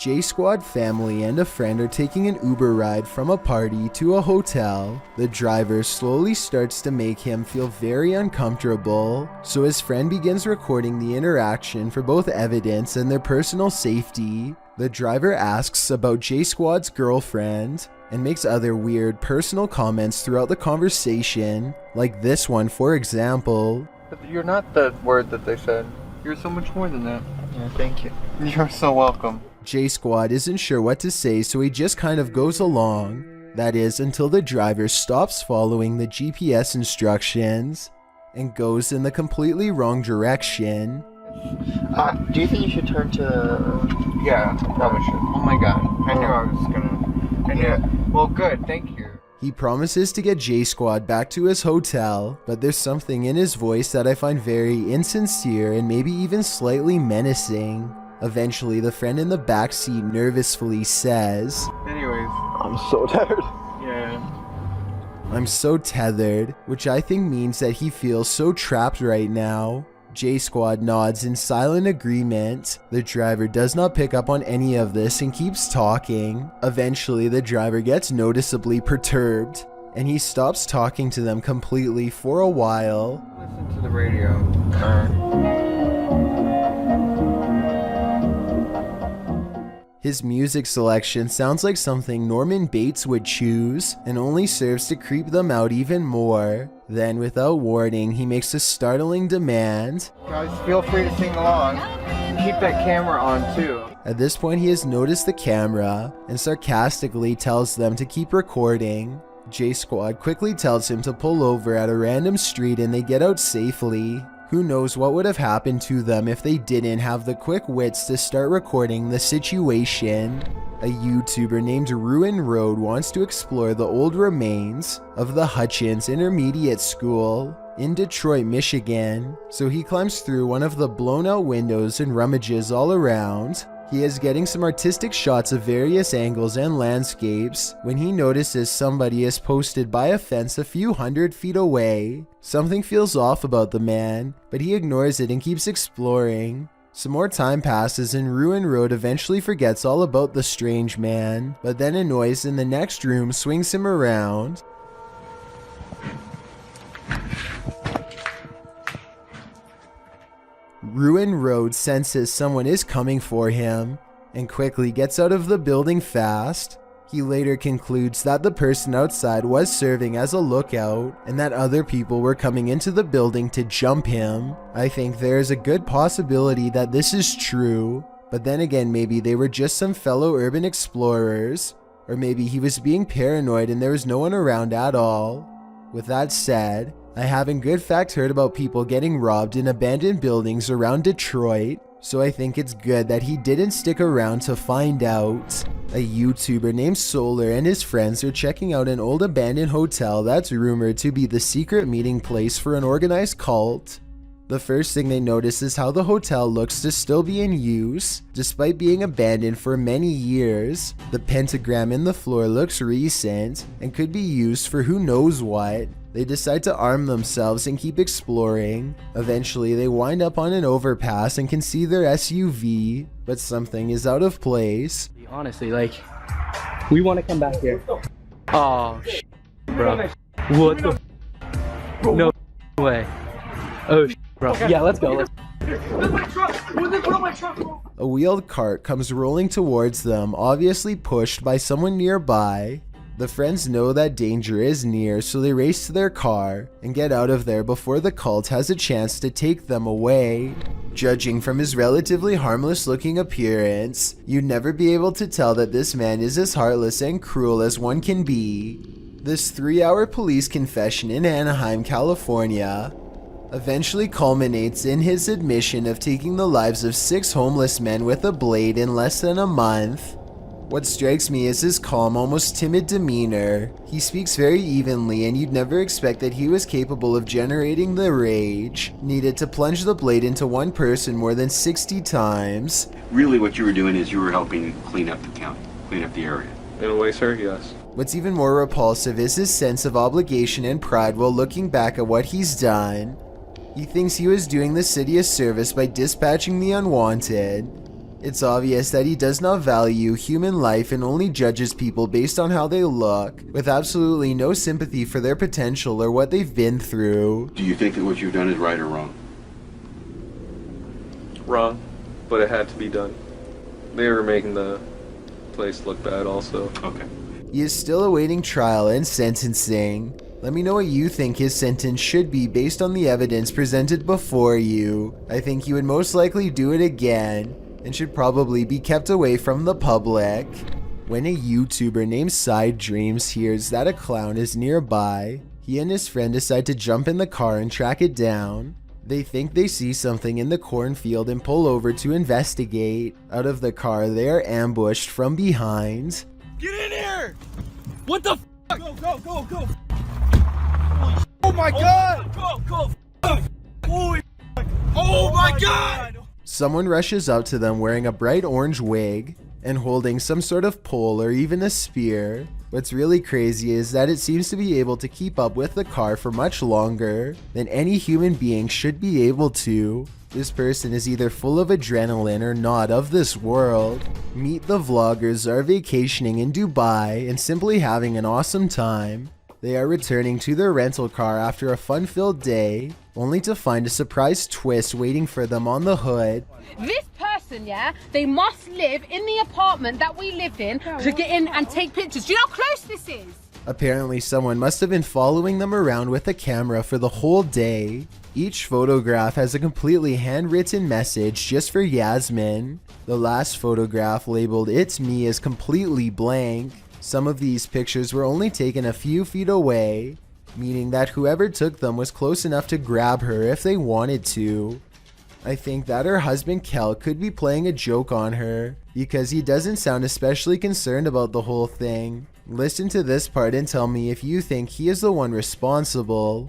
J Squad family and a friend are taking an Uber ride from a party to a hotel. The driver slowly starts to make him feel very uncomfortable, so his friend begins recording the interaction for both evidence and their personal safety. The driver asks about J Squad's girlfriend and makes other weird personal comments throughout the conversation, like this one for example. But you're not the word that they said. You're so much more than that. Yeah, thank you. You're so welcome. J Squad isn't sure what to say, so he just kind of goes along. That is, until the driver stops following the GPS instructions and goes in the completely wrong direction. Do you think you should turn to... Yeah, I probably should. Oh my god. I knew I was gonna... I knew it. Well, good. Thank you. He promises to get J Squad back to his hotel, but there's something in his voice that I find very insincere and maybe even slightly menacing. Eventually, the friend in the backseat nervously says, Anyways. I'm so tired. Yeah. I'm so tethered, which I think means that he feels so trapped right now. J Squad nods in silent agreement. The driver does not pick up on any of this and keeps talking. Eventually, the driver gets noticeably perturbed, and he stops talking to them completely for a while. Listen to the radio. His music selection sounds like something Norman Bates would choose, and only serves to creep them out even more. Then, without warning, he makes a startling demand. Guys, feel free to sing along. Keep that camera on too. At this point, he has noticed the camera and sarcastically tells them to keep recording. J Squad quickly tells him to pull over at a random street and they get out safely. Who knows what would have happened to them if they didn't have the quick wits to start recording the situation. A YouTuber named Ruin Road wants to explore the old remains of the Hutchins Intermediate School in Detroit, Michigan, so he climbs through one of the blown out windows and rummages all around. He is getting some artistic shots of various angles and landscapes when he notices somebody is posted by a fence a few 100 feet away. Something feels off about the man, but he ignores it and keeps exploring. Some more time passes and Ruin Road eventually forgets all about the strange man, but then a noise in the next room swings him around. Ruin Road senses someone is coming for him and quickly gets out of the building fast. He later concludes that the person outside was serving as a lookout and that other people were coming into the building to jump him. I think there is a good possibility that this is true, but then again maybe they were just some fellow urban explorers, or maybe he was being paranoid and there was no one around at all. With that said, I have in good fact heard about people getting robbed in abandoned buildings around Detroit, so I think it's good that he didn't stick around to find out. A YouTuber named Solar and his friends are checking out an old abandoned hotel that's rumored to be the secret meeting place for an organized cult. The first thing they notice is how the hotel looks to still be in use, despite being abandoned for many years. The pentagram in the floor looks recent and could be used for who knows what. They decide to arm themselves and keep exploring. Eventually, they wind up on an overpass and can see their SUV, but something is out of place. Honestly, like, we want to come back here. Oh, bro. What the No way. Oh, bro. Yeah, let's go. A wheeled cart comes rolling towards them, obviously pushed by someone nearby. The friends know that danger is near, so they race to their car and get out of there before the cult has a chance to take them away. Judging from his relatively harmless looking appearance, you'd never be able to tell that this man is as heartless and cruel as one can be. This 3-hour police confession in Anaheim, California, eventually culminates in his admission of taking the lives of 6 homeless men with a blade in less than a month. What strikes me is his calm, almost timid demeanor. He speaks very evenly and you'd never expect that he was capable of generating the rage needed to plunge the blade into one person more than 60 times. Really what you were doing is you were helping clean up the county, clean up the area. In a way, sir, yes. What's even more repulsive is his sense of obligation and pride while looking back at what he's done. He thinks he was doing the city a service by dispatching the unwanted. It's obvious that he does not value human life and only judges people based on how they look, with absolutely no sympathy for their potential or what they've been through. Do you think that what you've done is right or wrong? Wrong, but it had to be done. They were making the place look bad also. Okay. He is still awaiting trial and sentencing. Let me know what you think his sentence should be based on the evidence presented before you. I think he would most likely do it again, and should probably be kept away from the public. When a YouTuber named Side Dreams hears that a clown is nearby, he and his friend decide to jump in the car and track it down. They think they see something in the cornfield and pull over to investigate. Out of the car, they are ambushed from behind. Get in here! What the f***? Go, go, go, go! Oh my god! Go, go, go! Oh my god! Someone rushes up to them wearing a bright orange wig and holding some sort of pole or even a spear. What's really crazy is that it seems to be able to keep up with the car for much longer than any human being should be able to. This person is either full of adrenaline or not of this world. Meet the vloggers are vacationing in Dubai and simply having an awesome time. They are returning to their rental car after a fun-filled day, only to find a surprise twist waiting for them on the hood. This person, yeah, they must live in the apartment that we lived in to get in and take pictures. Do you know how close this is? Apparently someone must have been following them around with a camera for the whole day. Each photograph has a completely handwritten message just for Yasmin. The last photograph, labeled "It's Me," is completely blank. Some of these pictures were only taken a few feet away, meaning that whoever took them was close enough to grab her if they wanted to. I think that her husband Kel could be playing a joke on her, because he doesn't sound especially concerned about the whole thing. Listen to this part and tell me if you think he is the one responsible.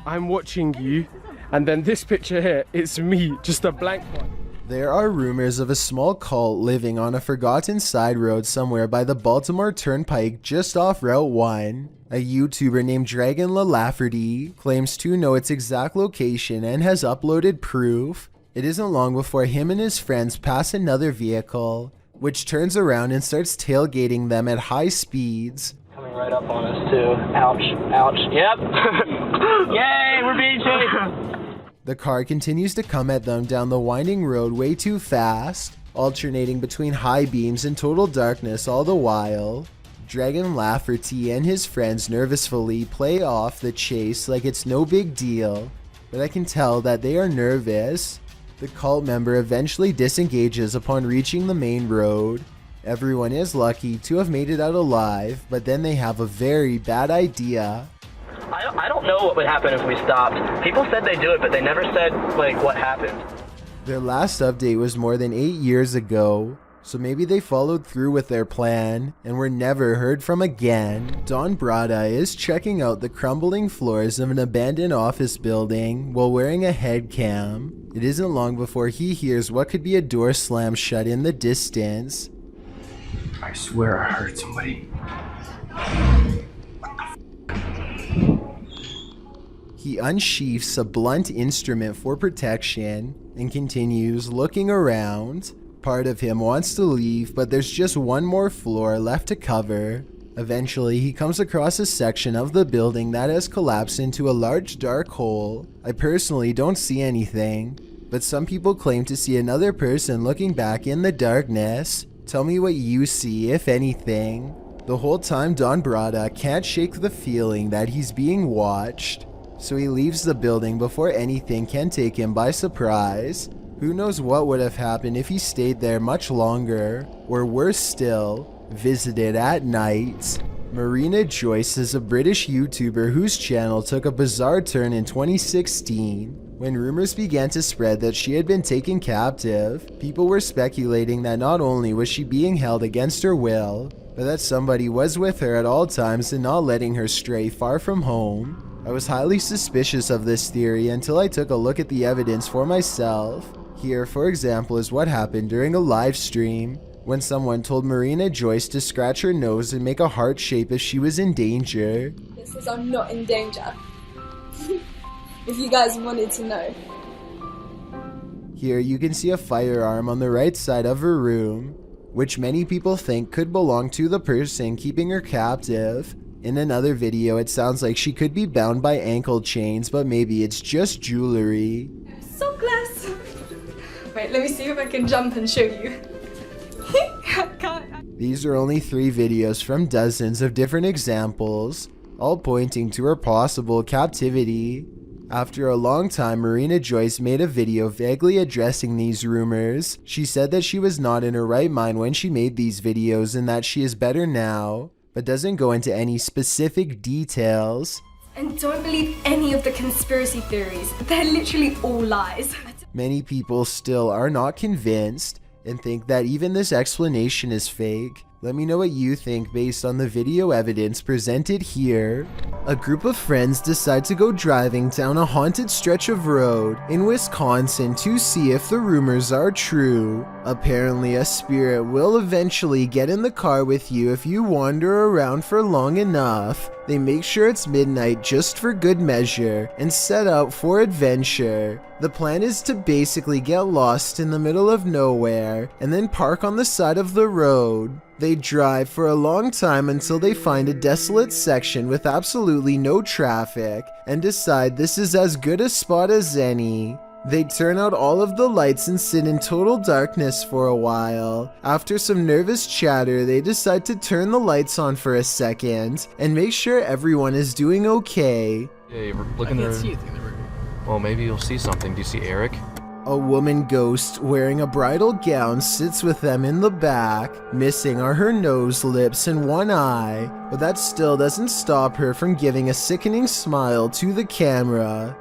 I'm watching you, and then this picture here, it's me, just a blank one. There are rumors of a small cult living on a forgotten side road somewhere by the Baltimore turnpike just off Route 1. A YouTuber named Dragon LaLafferty claims to know its exact location and has uploaded proof. It isn't long before him and his friends pass another vehicle, which turns around and starts tailgating them at high speeds. Coming right up on us too. Ouch, ouch, yep. Yay, we're being chased. The car continues to come at them down the winding road way too fast, alternating between high beams and total darkness all the while. Dragon Lafferty and his friends nervously play off the chase like it's no big deal, but I can tell that they are nervous. The cult member eventually disengages upon reaching the main road. Everyone is lucky to have made it out alive, but then they have a very bad idea. I don't know what would happen if we stopped. People said they'd do it, but they never said, like, what happened. Their last update was more than 8 years ago, so maybe they followed through with their plan and were never heard from again. Don Brada is checking out the crumbling floors of an abandoned office building while wearing a head cam. It isn't long before he hears what could be a door slam shut in the distance. I swear I heard somebody. He unsheaths a blunt instrument for protection and continues looking around. Part of him wants to leave, but there's just one more floor left to cover. Eventually, he comes across a section of the building that has collapsed into a large dark hole. I personally don't see anything, but some people claim to see another person looking back in the darkness. Tell me what you see, if anything. The whole time, Don Brada can't shake the feeling that he's being watched, so he leaves the building before anything can take him by surprise. Who knows what would have happened if he stayed there much longer, or worse still, visited at night. Marina Joyce is a British YouTuber whose channel took a bizarre turn in 2016. When rumors began to spread that she had been taken captive, people were speculating that not only was she being held against her will, but that somebody was with her at all times and not letting her stray far from home. I was highly suspicious of this theory until I took a look at the evidence for myself. Here, for example, is what happened during a live stream, when someone told Marina Joyce to scratch her nose and make a heart shape if she was in danger. It says I'm not in danger. If you guys wanted to know. Here you can see a firearm on the right side of her room, which many people think could belong to the person keeping her captive. In another video, it sounds like she could be bound by ankle chains, but maybe it's just jewelry. So glass. Wait, let me see if I can jump and show you. I can't. These are only 3 videos from dozens of different examples, all pointing to her possible captivity. After a long time, Marina Joyce made a video vaguely addressing these rumors. She said that she was not in her right mind when she made these videos and that she is better now, but doesn't go into any specific details. And don't believe any of the conspiracy theories. They're literally all lies. Many people still are not convinced and think that even this explanation is fake. Let me know what you think based on the video evidence presented here. A group of friends decide to go driving down a haunted stretch of road in Wisconsin to see if the rumors are true. Apparently, a spirit will eventually get in the car with you if you wander around for long enough. They make sure it's midnight just for good measure and set out for adventure. The plan is to basically get lost in the middle of nowhere and then park on the side of the road. They drive for a long time until they find a desolate section with absolutely no traffic and decide this is as good a spot as any. They turn out all of the lights and sit in total darkness for a while. After some nervous chatter, they decide to turn the lights on for a second and make sure everyone is doing okay. Yeah, you're looking there. Well, maybe you'll see something. Do you see Eric? A woman ghost wearing a bridal gown sits with them in the back. Missing are her nose, lips, and one eye, but that still doesn't stop her from giving a sickening smile to the camera.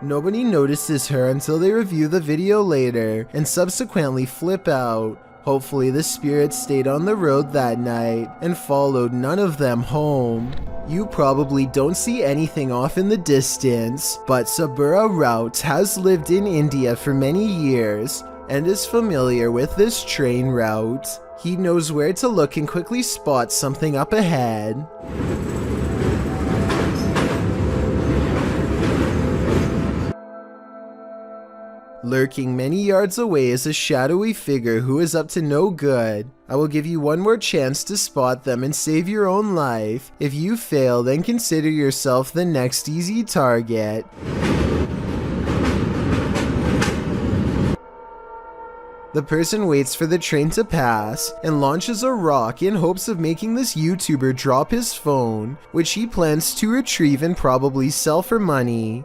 Nobody notices her until they review the video later and subsequently flip out. Hopefully the spirit stayed on the road that night and followed none of them home. You probably don't see anything off in the distance, but Sabura Rout has lived in India for many years and is familiar with this train route. He knows where to look and quickly spots something up ahead. Lurking many yards away is a shadowy figure who is up to no good. I will give you one more chance to spot them and save your own life. If you fail, then consider yourself the next easy target. The person waits for the train to pass and launches a rock in hopes of making this YouTuber drop his phone, which he plans to retrieve and probably sell for money.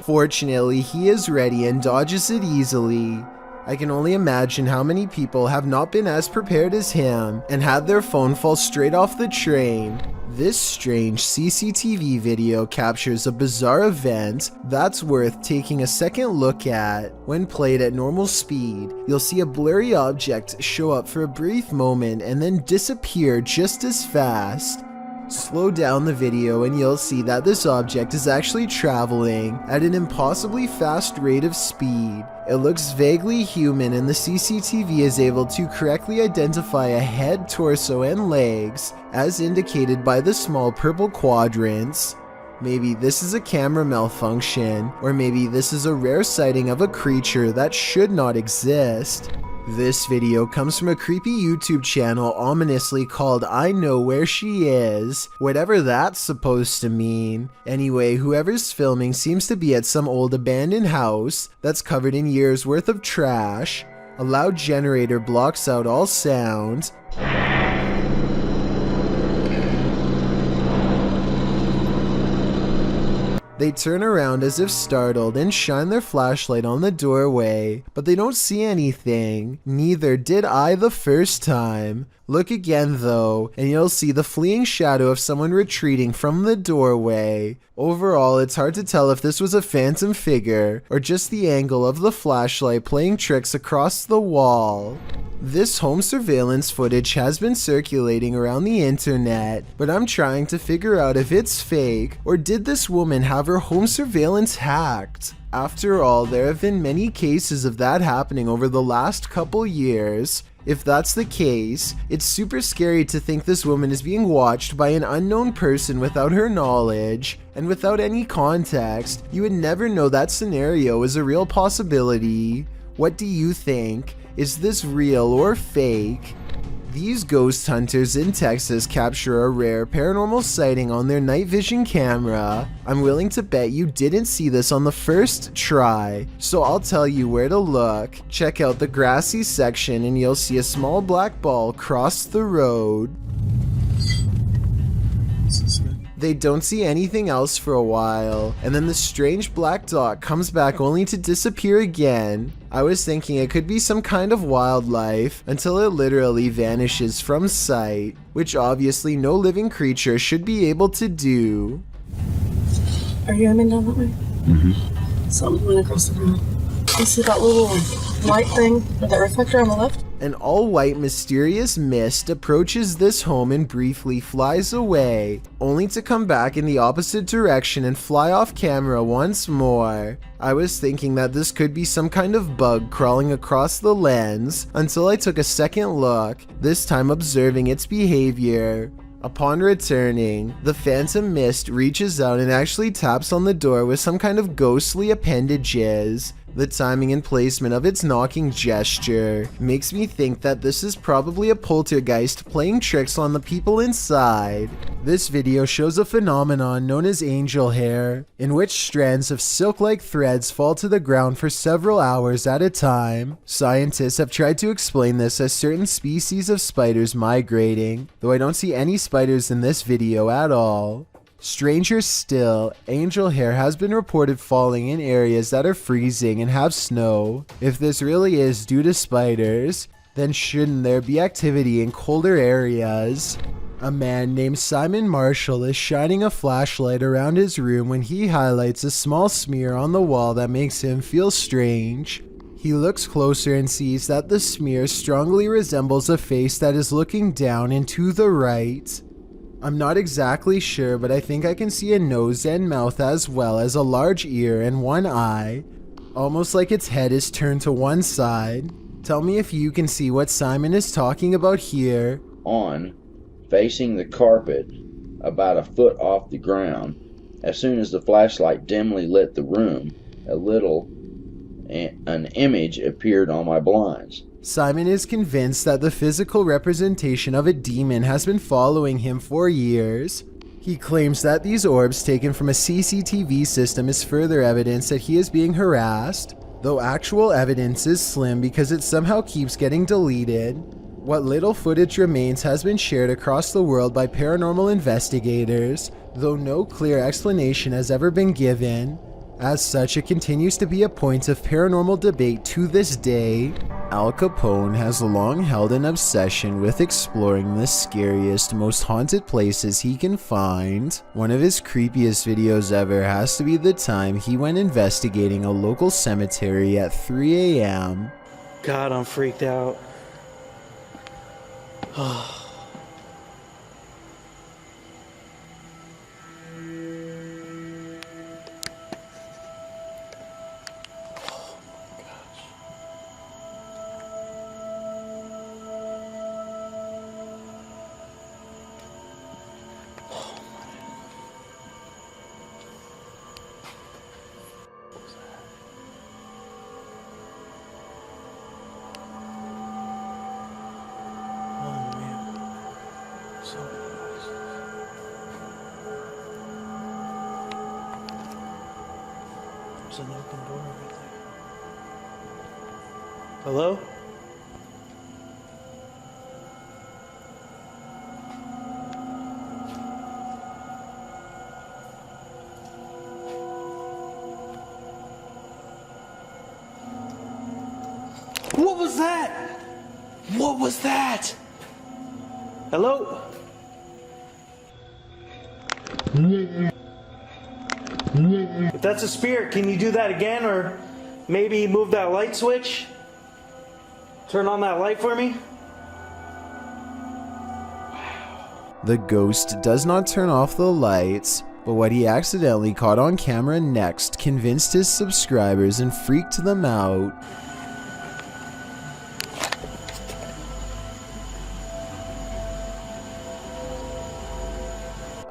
Fortunately, he is ready and dodges it easily. I can only imagine how many people have not been as prepared as him and had their phone fall straight off the train. This strange CCTV video captures a bizarre event that's worth taking a second look at. When played at normal speed, you'll see a blurry object show up for a brief moment and then disappear just as fast. Slow down the video and you'll see that this object is actually traveling at an impossibly fast rate of speed. It looks vaguely human and the CCTV is able to correctly identify a head, torso, and legs as indicated by the small purple quadrants. Maybe this is a camera malfunction, or maybe this is a rare sighting of a creature that should not exist. This video comes from a creepy YouTube channel ominously called I Know Where She Is, whatever that's supposed to mean. Anyway, whoever's filming seems to be at some old abandoned house that's covered in years worth of trash. A loud generator blocks out all sound. They turn around as if startled and shine their flashlight on the doorway, but they don't see anything. Neither did I the first time. Look again though, and you'll see the fleeing shadow of someone retreating from the doorway. Overall, it's hard to tell if this was a phantom figure or just the angle of the flashlight playing tricks across the wall. This home surveillance footage has been circulating around the internet, but I'm trying to figure out if it's fake or did this woman have her home surveillance hacked? After all, there have been many cases of that happening over the last couple years. If that's the case, it's super scary to think this woman is being watched by an unknown person without her knowledge, and without any context. You would never know that scenario is a real possibility. What do you think? Is this real or fake? These ghost hunters in Texas capture a rare paranormal sighting on their night vision camera. I'm willing to bet you didn't see this on the first try, so I'll tell you where to look. Check out the grassy section and you'll see a small black ball cross the road. They don't see anything else for a while, and then the strange black dot comes back only to disappear again. I was thinking it could be some kind of wildlife until it literally vanishes from sight, which obviously no living creature should be able to do. Are you aiming down that way? Mm-hmm. Something went across the road. You see that little light thing, that reflector on the left? An all-white mysterious mist approaches this home and briefly flies away, only to come back in the opposite direction and fly off camera once more. I was thinking that this could be some kind of bug crawling across the lens, until I took a second look, this time observing its behavior. Upon returning, the phantom mist reaches out and actually taps on the door with some kind of ghostly appendages. The timing and placement of its knocking gesture makes me think that this is probably a poltergeist playing tricks on the people inside. This video shows a phenomenon known as angel hair, in which strands of silk-like threads fall to the ground for several hours at a time. Scientists have tried to explain this as certain species of spiders migrating, though I don't see any spiders in this video at all. Stranger still, angel hair has been reported falling in areas that are freezing and have snow. If this really is due to spiders, then shouldn't there be activity in colder areas? A man named Simon Marshall is shining a flashlight around his room when he highlights a small smear on the wall that makes him feel strange. He looks closer and sees that the smear strongly resembles a face that is looking down and to the right. I'm not exactly sure, but I think I can see a nose and mouth as well as a large ear and one eye, almost like its head is turned to one side. Tell me if you can see what Simon is talking about here. On, facing the carpet, about a foot off the ground, as soon as the flashlight dimly lit the room, an image appeared on my blinds. Simon is convinced that the physical representation of a demon has been following him for years. He claims that these orbs taken from a CCTV system is further evidence that he is being harassed, though actual evidence is slim because it somehow keeps getting deleted. What little footage remains has been shared across the world by paranormal investigators, though no clear explanation has ever been given. As such, it continues to be a point of paranormal debate to this day. Al Capone has long held an obsession with exploring the scariest, most haunted places he can find. One of his creepiest videos ever has to be the time he went investigating a local cemetery at 3 a.m. God, I'm freaked out. There's an open door right there. Hello? What was that? What was that? Hello? If that's a spirit, can you do that again, or maybe move that light switch? Turn on that light for me? The ghost does not turn off the lights, but what he accidentally caught on camera next convinced his subscribers and freaked them out.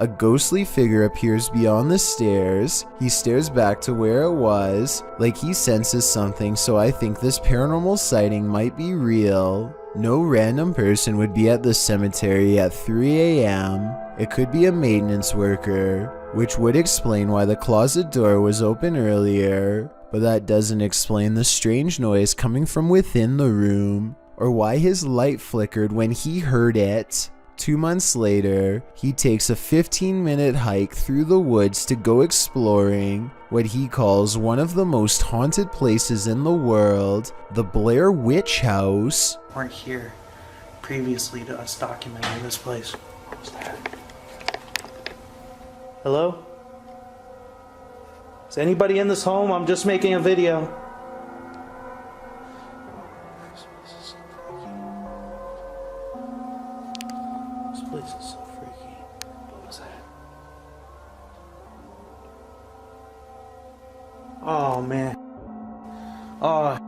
A ghostly figure appears beyond the stairs. He stares back to where it was, like he senses something, so I think this paranormal sighting might be real. No random person would be at the cemetery at 3 a.m. It could be a maintenance worker, which would explain why the closet door was open earlier, but that doesn't explain the strange noise coming from within the room, or why his light flickered when he heard it. 2 months later, he takes a 15-minute hike through the woods to go exploring what he calls one of the most haunted places in the world, the Blair Witch house. Weren't here previously to us documenting this place. What was that? Hello? Is anybody in this home? I'm just making a video. This place is so freaky. What was that? Oh man. Oh.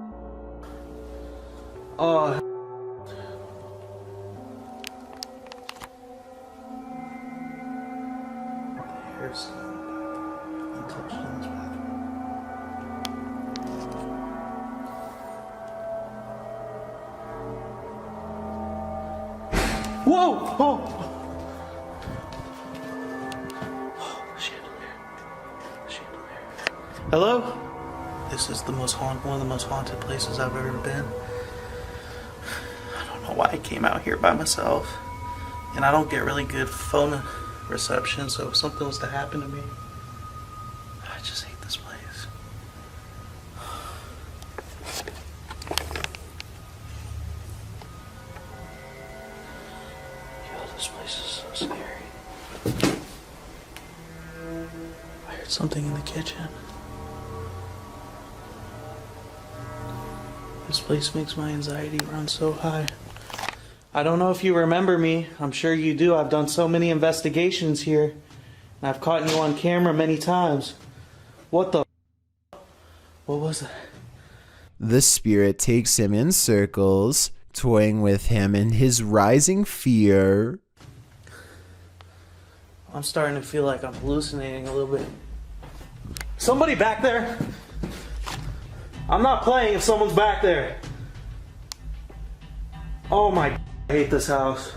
The hair's still untouched in this bathroom. Whoa! Oh! Hello? This is one of the most haunted places I've ever been. I don't know why I came out here by myself. And I don't get really good phone reception, so if something was to happen to me, I just hate this place. Yo, this place is so scary. I heard something in the kitchen. This place makes my anxiety run so high. I don't know if you remember me. I'm sure you do. I've done so many investigations here. And I've caught you on camera many times. What the? What was it? The spirit takes him in circles, toying with him in his rising fear. I'm starting to feel like I'm hallucinating a little bit. Somebody back there? I'm not playing if someone's back there. Oh my, I hate this house.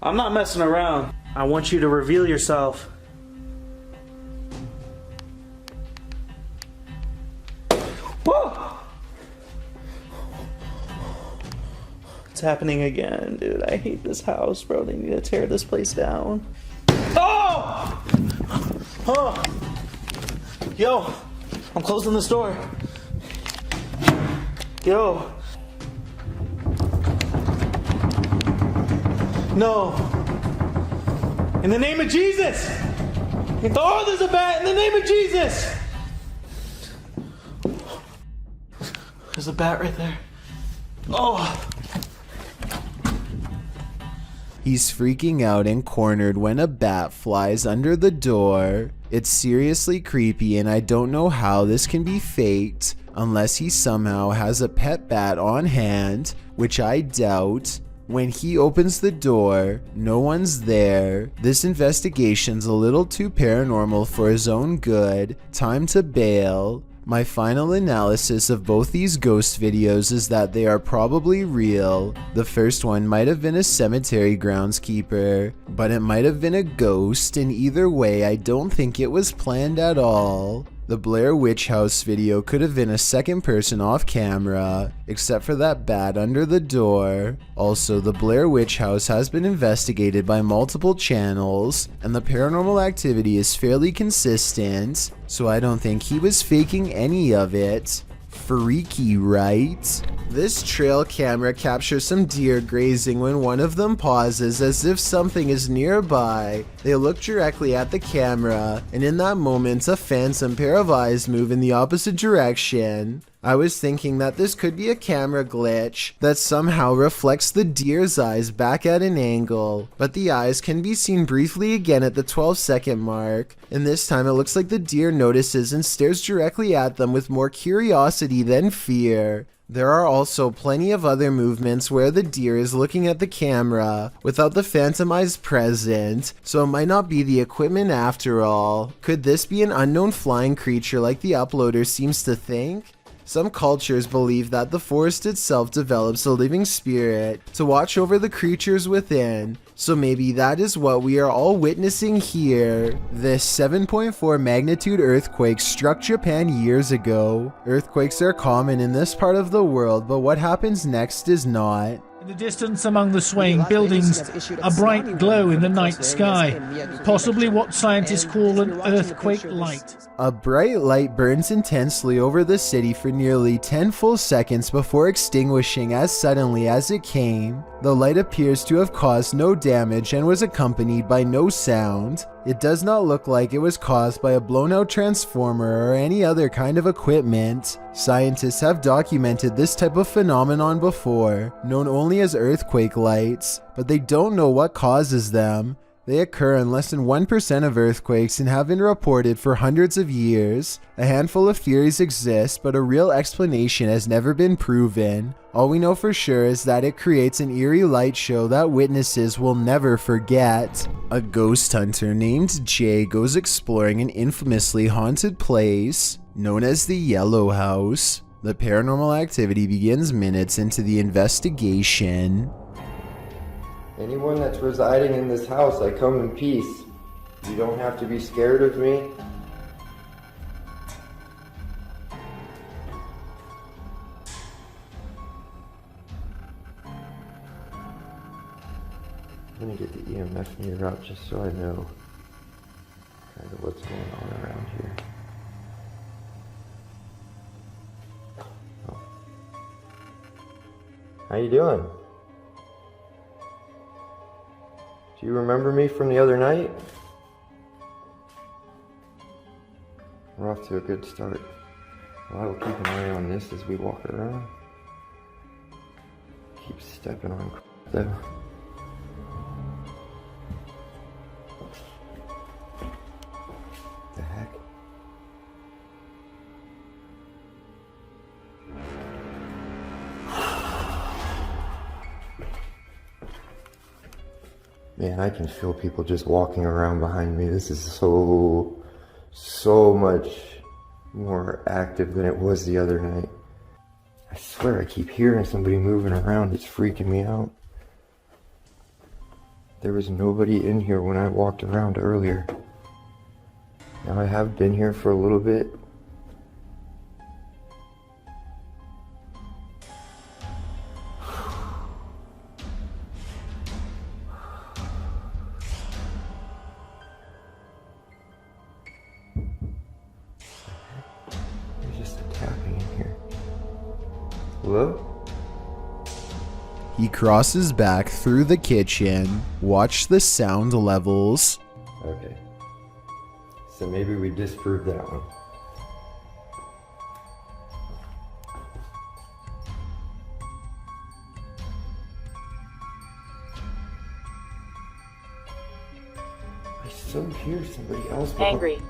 I'm not messing around. I want you to reveal yourself. Whoa! It's happening again, dude. I hate this house, bro. They need to tear this place down. Oh! Oh! Yo! I'm closing this door. Yo! No! In the name of Jesus! Oh, there's a bat! In the name of Jesus! There's a bat right there. Oh! He's freaking out and cornered when a bat flies under the door. It's seriously creepy, and I don't know how this can be faked unless he somehow has a pet bat on hand, which I doubt. When he opens the door, no one's there. This investigation's a little too paranormal for his own good. Time to bail. My final analysis of both these ghost videos is that they are probably real. The first one might have been a cemetery groundskeeper, but it might have been a ghost, and either way I don't think it was planned at all. The Blair Witch house video could have been a second person off camera, except for that bat under the door. Also, the Blair Witch house has been investigated by multiple channels, and the paranormal activity is fairly consistent, so I don't think he was faking any of it. Freaky, right? This trail camera captures some deer grazing when one of them pauses as if something is nearby. They look directly at the camera, and in that moment a phantom pair of eyes move in the opposite direction. I was thinking that this could be a camera glitch that somehow reflects the deer's eyes back at an angle, but the eyes can be seen briefly again at the 12-second mark, and this time it looks like the deer notices and stares directly at them with more curiosity than fear. There are also plenty of other movements where the deer is looking at the camera without the phantom eyes present, so it might not be the equipment after all. Could this be an unknown flying creature like the uploader seems to think? Some cultures believe that the forest itself develops a living spirit to watch over the creatures within, so maybe that is what we are all witnessing here. This 7.4 magnitude earthquake struck Japan years ago. Earthquakes are common in this part of the world, but what happens next is not. In the distance among the swaying buildings, a bright glow in the night sky, possibly what scientists call an earthquake light. A bright light burns intensely over the city for nearly 10 full seconds before extinguishing as suddenly as it came. The light appears to have caused no damage and was accompanied by no sound. It does not look like it was caused by a blown-out transformer or any other kind of equipment. Scientists have documented this type of phenomenon before, known only as earthquake lights, but they don't know what causes them. They occur in less than 1% of earthquakes and have been reported for hundreds of years. A handful of theories exist, but a real explanation has never been proven. All we know for sure is that it creates an eerie light show that witnesses will never forget. A ghost hunter named Jay goes exploring an infamously haunted place known as the Yellow House. The paranormal activity begins minutes into the investigation. Anyone that's residing in this house, I come in peace. You don't have to be scared of me. I'm gonna get the EMF meter out just so I know kind of what's going on around here. Oh. How you doing? Do you remember me from the other night? We're off to a good start. Well, I will keep an eye on this as we walk around. Keep stepping on though. The heck? Man, I can feel people just walking around behind me. This is so much more active than it was the other night. I swear I keep hearing somebody moving around. It's freaking me out. There was nobody in here when I walked around earlier. Now I have been here for a little bit. Hello? He crosses back through the kitchen. Watch the sound levels. Okay. So maybe we disproved that one. I still hear somebody else. Angry.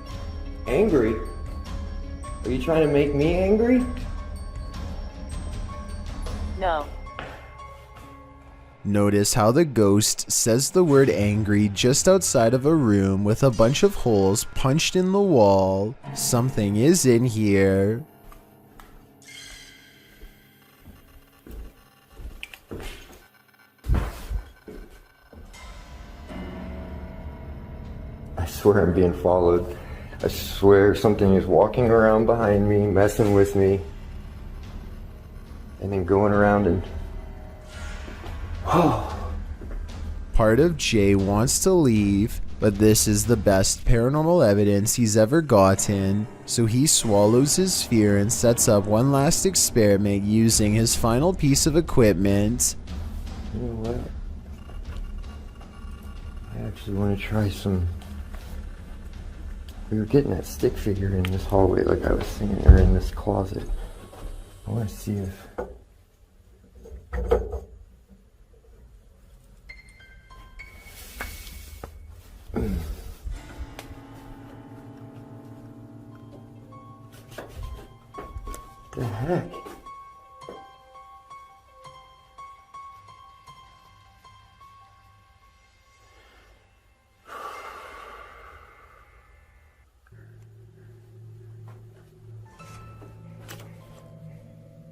Angry? Are you trying to make me angry? No. Notice how the ghost says the word angry just outside of a room with a bunch of holes punched in the wall. Something is in here. I swear I'm being followed. I swear something is walking around behind me, messing with me. And then going around and... Part of Jay wants to leave, but this is the best paranormal evidence he's ever gotten, so he swallows his fear and sets up one last experiment using his final piece of equipment. You know what? I actually want to try some... We were getting that stick figure in this hallway like I was saying, or in this closet. I want to see if... The heck?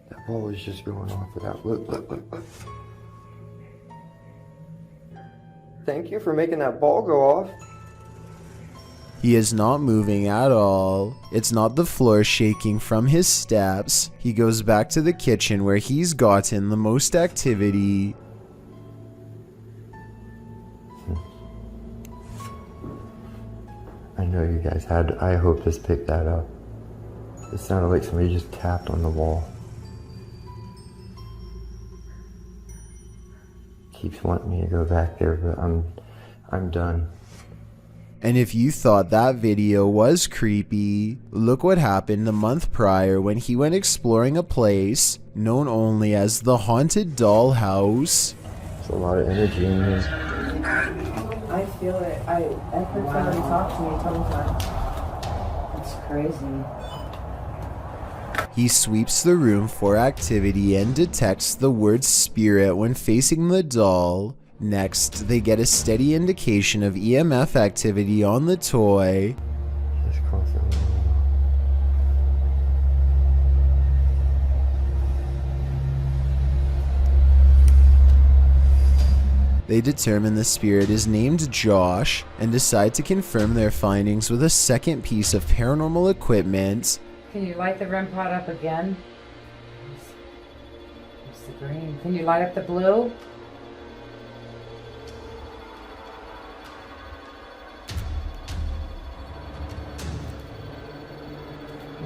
That ball was just going off without... Look. Thank you for making that ball go off. He is not moving at all. It's not the floor shaking from his steps. He goes back to the kitchen where he's gotten the most activity. I know you guys had... I hope this picked that up. It sounded like somebody just tapped on the wall. Keeps wanting me to go back there, but I'm done. And if you thought that video was creepy, look what happened a month prior when he went exploring a place known only as the Haunted Dollhouse. There's a lot of energy in here. I feel it. I heard somebody talk to me a couple times. It's crazy. He sweeps the room for activity and detects the word spirit when facing the doll. Next, they get a steady indication of EMF activity on the toy. Just constantly. They determine the spirit is named Josh and decide to confirm their findings with a second piece of paranormal equipment. Can you light the REM pod up again? Where's the green? Can you light up the blue?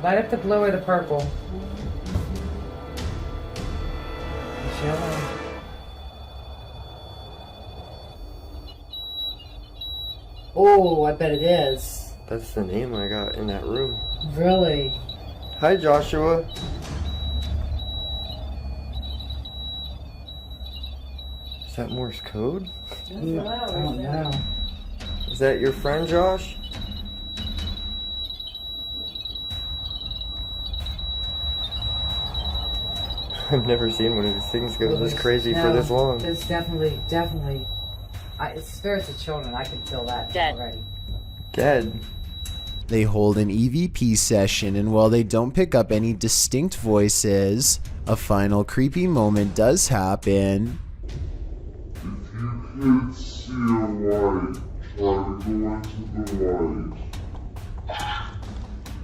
Light up the blue or the purple. It's yellow. Oh, I bet it is. That's the name I got in that room. Really? Hi, Joshua. Is that Morse code? I don't know. Is that your friend, Josh? I've never seen one of these things go this crazy for this long. It's definitely. It's spirits of children. I can feel that already. Dead. They hold an EVP session, and while they don't pick up any distinct voices, a final creepy moment does happen. If you can't see a light, try to go into the light.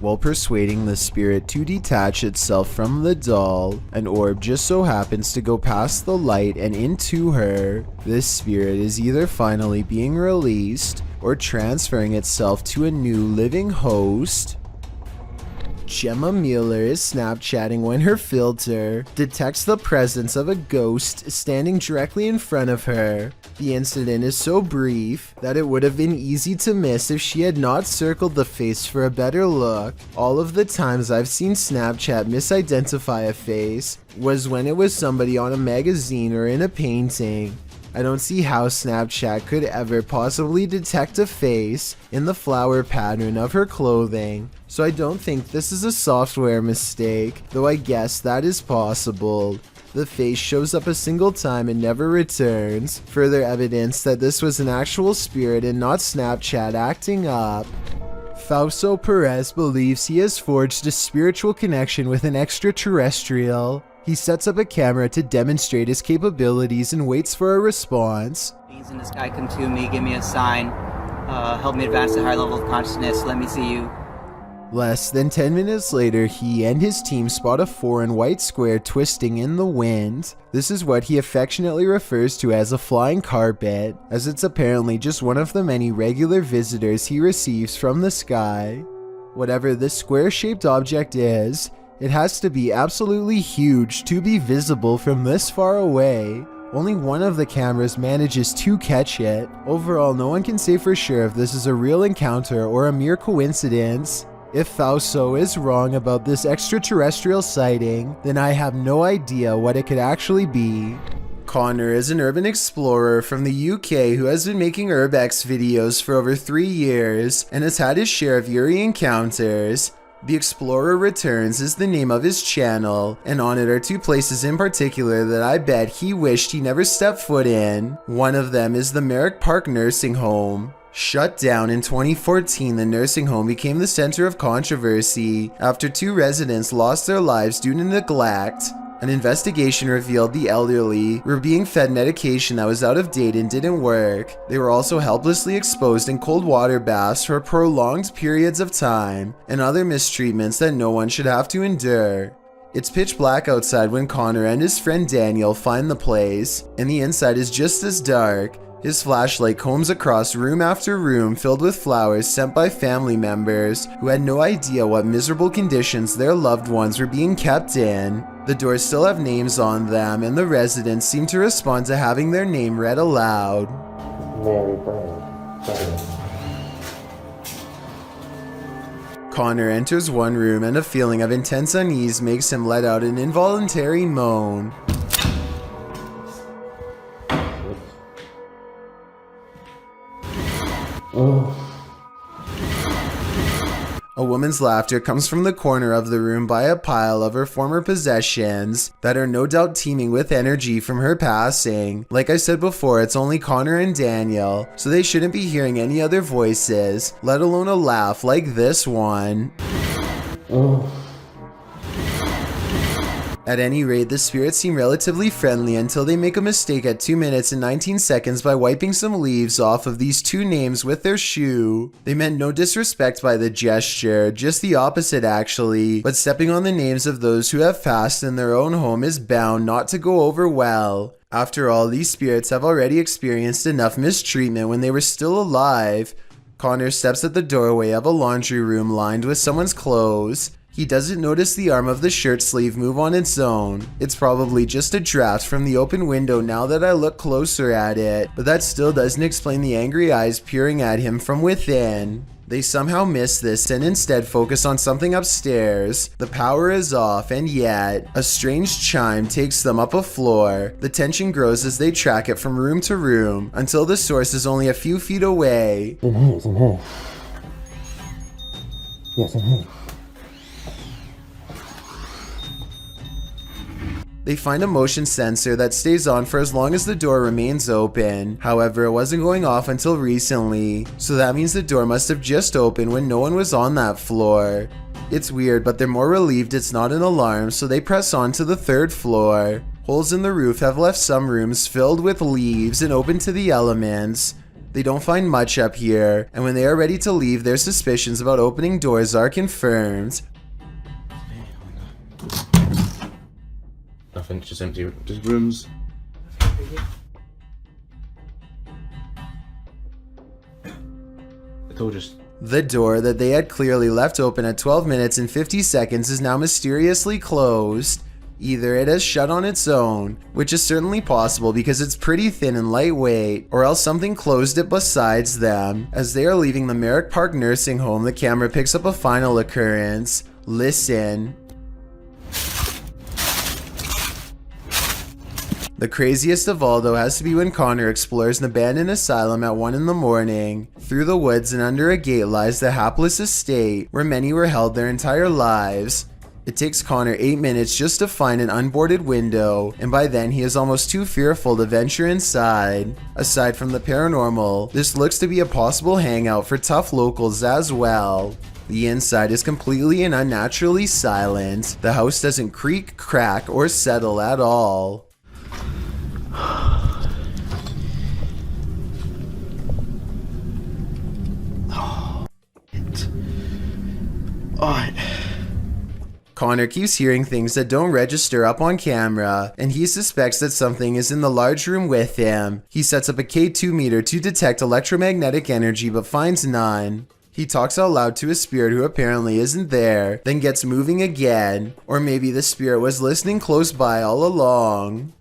While persuading the spirit to detach itself from the doll, an orb just so happens to go past the light and into her. This spirit is either finally being released or transferring itself to a new living host. Gemma Mueller is Snapchatting when her filter detects the presence of a ghost standing directly in front of her. The incident is so brief that it would have been easy to miss if she had not circled the face for a better look. All of the times I've seen Snapchat misidentify a face was when it was somebody on a magazine or in a painting. I don't see how Snapchat could ever possibly detect a face in the flower pattern of her clothing, so I don't think this is a software mistake, though I guess that is possible. The face shows up a single time and never returns, further evidence that this was an actual spirit and not Snapchat acting up. Fausto Perez believes he has forged a spiritual connection with an extraterrestrial. He sets up a camera to demonstrate his capabilities and waits for a response. Beings in the sky come to me, give me a sign, help me advance to a higher level of consciousness, let me see you. Less than 10 minutes later, he and his team spot a foreign white square twisting in the wind. This is what he affectionately refers to as a flying carpet, as it's apparently just one of the many regular visitors he receives from the sky. Whatever this square-shaped object is, it has to be absolutely huge to be visible from this far away. Only one of the cameras manages to catch it. Overall, no one can say for sure if this is a real encounter or a mere coincidence. If Fausto is wrong about this extraterrestrial sighting, then I have no idea what it could actually be. Connor is an urban explorer from the UK who has been making urbex videos for over 3 years and has had his share of eerie encounters. The Explorer Returns is the name of his channel, and on it are 2 places in particular that I bet he wished he never stepped foot in. One of them is the Merrick Park Nursing Home. Shut down in 2014, the nursing home became the center of controversy after 2 residents lost their lives due to neglect. An investigation revealed the elderly were being fed medication that was out of date and didn't work. They were also helplessly exposed in cold water baths for prolonged periods of time, and other mistreatments that no one should have to endure. It's pitch black outside when Connor and his friend Daniel find the place, and the inside is just as dark. His flashlight combs across room after room filled with flowers sent by family members who had no idea what miserable conditions their loved ones were being kept in. The doors still have names on them, and the residents seem to respond to having their name read aloud. Mary Brown. Connor enters one room and a feeling of intense unease makes him let out an involuntary moan. A woman's laughter comes from the corner of the room by a pile of her former possessions that are no doubt teeming with energy from her passing. Like I said before, it's only Connor and Daniel, so they shouldn't be hearing any other voices, let alone a laugh like this one. At any rate, the spirits seem relatively friendly until they make a mistake at 2 minutes and 19 seconds by wiping some leaves off of these 2 names with their shoe. They meant no disrespect by the gesture, just the opposite actually, but stepping on the names of those who have passed in their own home is bound not to go over well. After all, these spirits have already experienced enough mistreatment when they were still alive. Connor steps at the doorway of a laundry room lined with someone's clothes. He doesn't notice the arm of the shirt sleeve move on its own. It's probably just a draft from the open window now that I look closer at it, but that still doesn't explain the angry eyes peering at him from within. They somehow miss this and instead focus on something upstairs. The power is off, and yet a strange chime takes them up a floor. The tension grows as they track it from room to room until the source is only a few feet away. In here, it's in here. Yes, in here. They find a motion sensor that stays on for as long as the door remains open. However, it wasn't going off until recently, so that means the door must have just opened when no one was on that floor. It's weird, but they're more relieved it's not an alarm, so they press on to the 3rd floor. Holes in the roof have left some rooms filled with leaves and open to the elements. They don't find much up here, and when they are ready to leave, their suspicions about opening doors are confirmed. Nothing, just empty. Just rooms. I told you. The door that they had clearly left open at 12 minutes and 50 seconds is now mysteriously closed. Either it has shut on its own, which is certainly possible because it's pretty thin and lightweight, or else something closed it besides them. As they are leaving the Merrick Park Nursing Home, the camera picks up a final occurrence. Listen. The craziest of all though has to be when Connor explores an abandoned asylum at 1 in the morning. Through the woods and under a gate lies the hapless estate where many were held their entire lives. It takes Connor 8 minutes just to find an unboarded window, and by then he is almost too fearful to venture inside. Aside from the paranormal, this looks to be a possible hangout for tough locals as well. The inside is completely and unnaturally silent. The house doesn't creak, crack, or settle at all. Connor keeps hearing things that don't register up on camera, and he suspects that something is in the large room with him. He sets up a K2 meter to detect electromagnetic energy but finds none. He talks out loud to a spirit who apparently isn't there, then gets moving again. Or maybe the spirit was listening close by all along.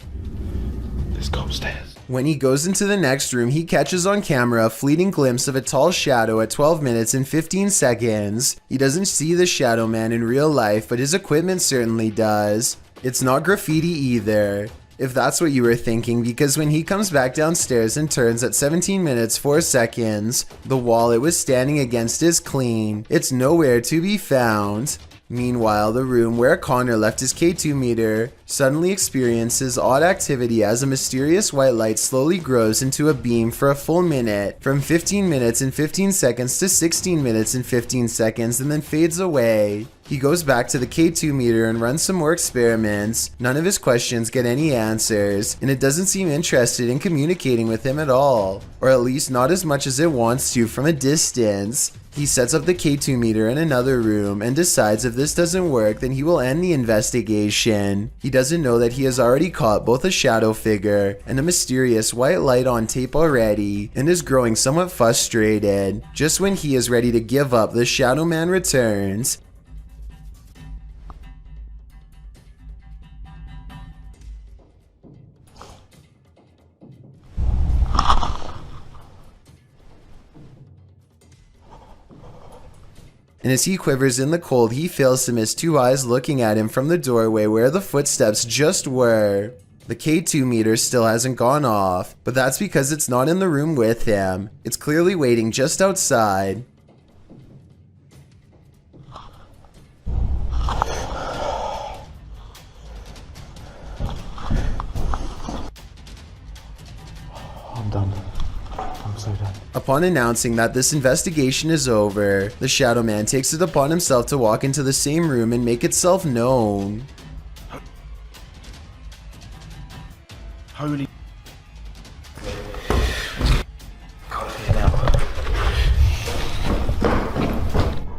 Let's go upstairs. When he goes into the next room, he catches on camera a fleeting glimpse of a tall shadow at 12 minutes and 15 seconds. He doesn't see the shadow man in real life, but his equipment certainly does. It's not graffiti either, if that's what you were thinking, because when he comes back downstairs and turns at 17 minutes 4 seconds, the wall it was standing against is clean. It's nowhere to be found. Meanwhile, the room where Connor left his K2 meter suddenly experiences odd activity as a mysterious white light slowly grows into a beam for a full minute, from 15 minutes and 15 seconds to 16 minutes and 15 seconds, and then fades away. He goes back to the K2 meter and runs some more experiments. None of his questions get any answers, and it doesn't seem interested in communicating with him at all, or at least not as much as it wants to from a distance. He sets up the K2 meter in another room and decides if this doesn't work, then he will end the investigation. He doesn't know that he has already caught both a shadow figure and a mysterious white light on tape already, and is growing somewhat frustrated. Just when he is ready to give up, the shadow man returns. And as he quivers in the cold, he fails to miss two eyes looking at him from the doorway where the footsteps just were. The K2 meter still hasn't gone off, but that's because it's not in the room with him. It's clearly waiting just outside. I'm done. I'm so done. Upon announcing that this investigation is over, the Shadow Man takes it upon himself to walk into the same room and make itself known. Holy.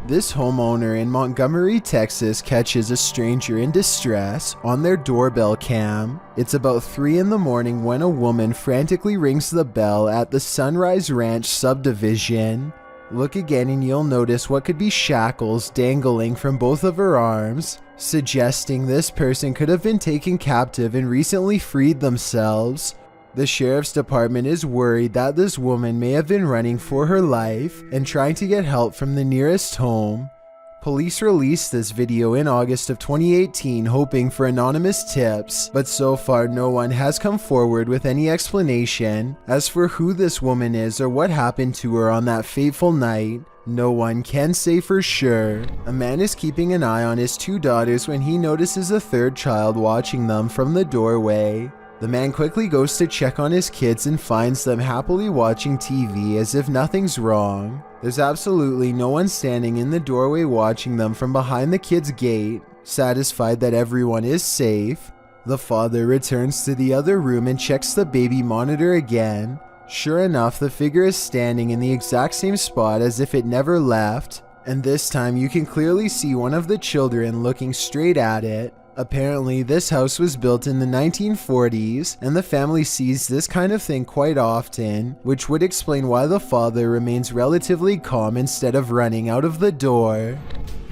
This homeowner in Montgomery, Texas catches a stranger in distress on their doorbell cam. It's about 3 in the morning when a woman frantically rings the bell at the Sunrise Ranch subdivision. Look again and you'll notice what could be shackles dangling from both of her arms, suggesting this person could have been taken captive and recently freed themselves. The sheriff's department is worried that this woman may have been running for her life and trying to get help from the nearest home. Police released this video in August of 2018 hoping for anonymous tips, but so far no one has come forward with any explanation. As for who this woman is or what happened to her on that fateful night, no one can say for sure. A man is keeping an eye on his 2 daughters when he notices a 3rd child watching them from the doorway. The man quickly goes to check on his kids and finds them happily watching TV as if nothing's wrong. There's absolutely no one standing in the doorway watching them from behind the kids' gate. Satisfied that everyone is safe, the father returns to the other room and checks the baby monitor again. Sure enough, the figure is standing in the exact same spot as if it never left, and this time you can clearly see one of the children looking straight at it. Apparently, this house was built in the 1940s, and the family sees this kind of thing quite often, which would explain why the father remains relatively calm instead of running out of the door.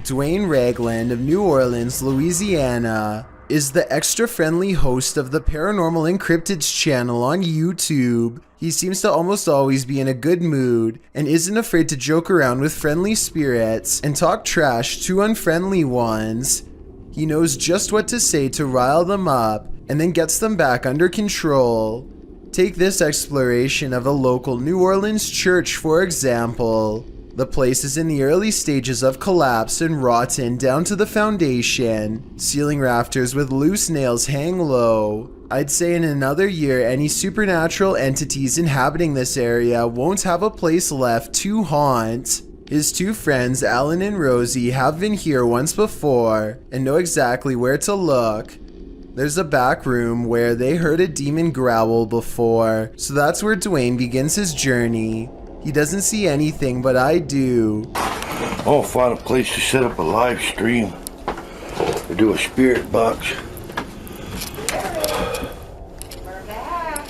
Dwayne Ragland of New Orleans, Louisiana, is the extra-friendly host of the Paranormal Encrypted's channel on YouTube. He seems to almost always be in a good mood, and isn't afraid to joke around with friendly spirits and talk trash to unfriendly ones. He knows just what to say to rile them up, and then gets them back under control. Take this exploration of a local New Orleans church for example. The place is in the early stages of collapse and rotten down to the foundation. Ceiling rafters with loose nails hang low. I'd say in another year any supernatural entities inhabiting this area won't have a place left to haunt. His 2 friends, Alan and Rosie, have been here once before and know exactly where to look. There's a back room where they heard a demon growl before, so that's where Dwayne begins his journey. He doesn't see anything, but I do. I'll find a place to set up a live stream or do a spirit box. We're back.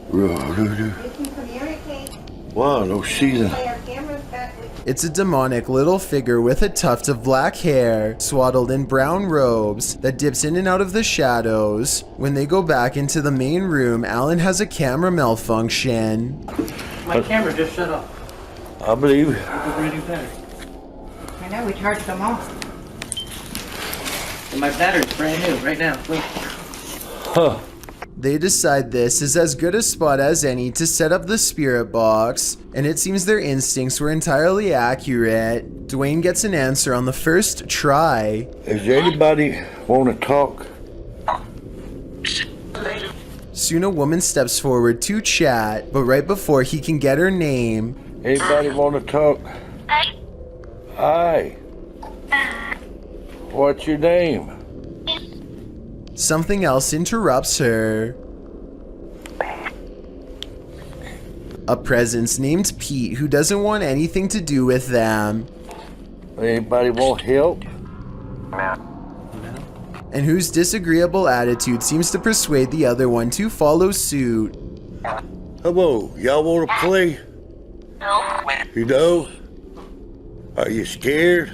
We can communicate. Wow, no season. Our camera's back. It's a demonic little figure with a tuft of black hair, swaddled in brown robes, that dips in and out of the shadows. When they go back into the main room, Alan has a camera malfunction. My camera just shut off. I believe. I know, we charged them off. And my battery's brand new right now. Look. Huh. They decide this is as good a spot as any to set up the spirit box, and it seems their instincts were entirely accurate. Dwayne gets an answer on the first try. Does anybody want to talk? Soon a woman steps forward to chat, but right before he can get her name... Anybody want to talk? Hi. What's your name? Something else interrupts her. A presence named Pete who doesn't want anything to do with them. Anybody want help? And whose disagreeable attitude seems to persuade the other one to follow suit. Hello, y'all want to play? You know? Are you scared?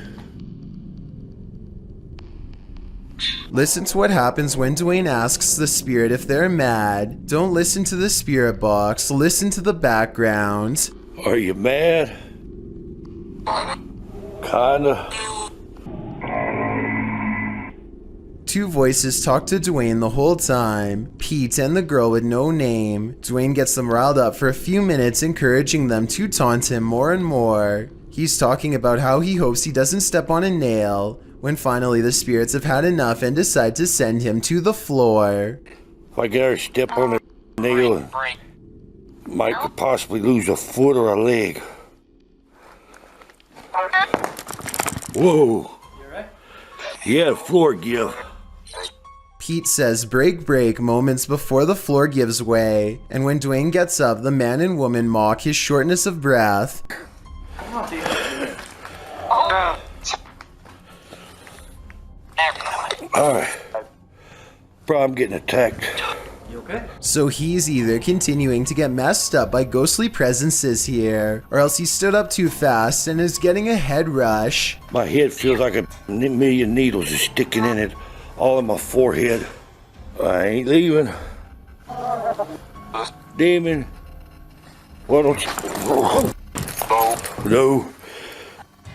Listen to what happens when Dwayne asks the spirit if they're mad. Don't listen to the spirit box, listen to the background. Are you mad? Kinda. Two voices talk to Dwayne the whole time, Pete and the girl with no name. Dwayne gets them riled up for a few minutes, encouraging them to taunt him more and more. He's talking about how he hopes he doesn't step on a nail, when finally the spirits have had enough and decide to send him to the floor. If I get her step on a nail, and might could possibly lose a foot or a leg. Whoa. Yeah, floor give. Pete says break break moments before the floor gives way, and when Dwayne gets up, the man and woman mock his shortness of breath. Alright. Bro, I'm getting attacked. You okay? So he's either continuing to get messed up by ghostly presences here, or else he stood up too fast and is getting a head rush. My head feels like a million needles are sticking in it, all in my forehead. I ain't leaving. Damon, why don't you... No.